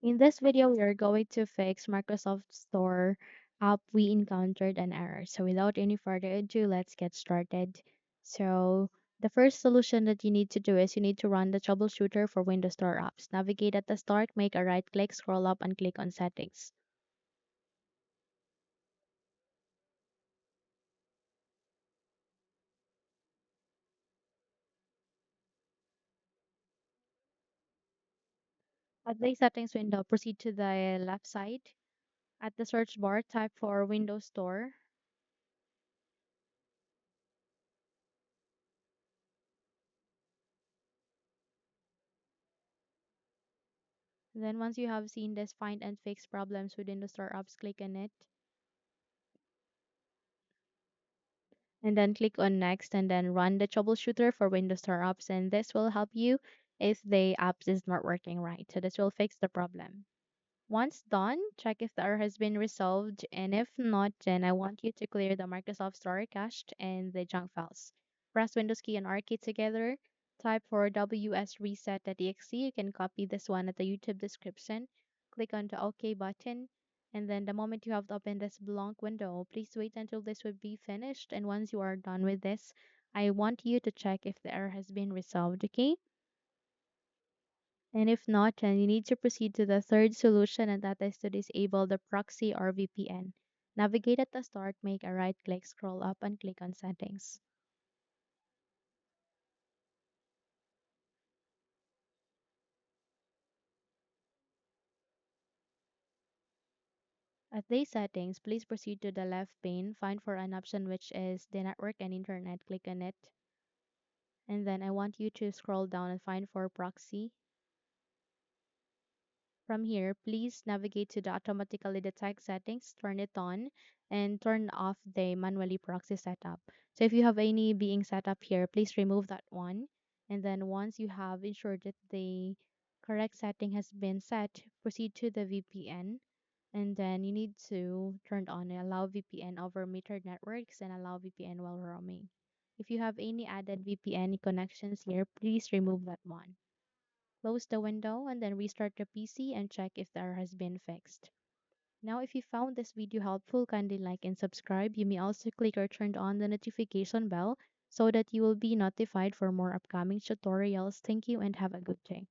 In this video, we are going to fix Microsoft Store app we encountered an error. So without any further ado, let's get started. So the first solution that you need to do is you need to run the troubleshooter for Windows Store apps. Navigate at the start, make a right click, scroll up and click on settings. At the settings window, proceed to the left side. At the search bar, type for Windows Store. Then once you have seen this find and fix problems within the store apps, click on it. And then click on next and then run the troubleshooter for Windows Store apps, and this will help you if the apps is not working right. So this will fix the problem. Once done, check if the error has been resolved, and if not, then I want you to clear the Microsoft Store cache and the junk files. Press Windows key and R key together. Type for wsreset.exe. You can copy this one at the YouTube description. Click on the OK button, and then the moment you have opened this blank window, please wait until this would be finished. And once you are done with this, I want you to check if the error has been resolved, okay? And if not, then you need to proceed to the third solution, and that is to disable the proxy or VPN. Navigate at the start, make a right click, scroll up, and click on settings. At these settings, please proceed to the left pane, find for an option which is the network and internet, click on it. And then I want you to scroll down and find for proxy. From here, please navigate to the automatically detect settings, turn it on, and turn off the manually proxy setup. So if you have any being set up here, please remove that one. And then once you have ensured that the correct setting has been set, proceed to the VPN. And then you need to turn on allow VPN over metered networks and allow VPN while roaming. If you have any added VPN connections here, please remove that one. Close the window and then restart the PC and check if the error has been fixed. Now, if you found this video helpful, kindly like and subscribe. You may also click or turn on the notification bell so that you will be notified for more upcoming tutorials. Thank you and have a good day.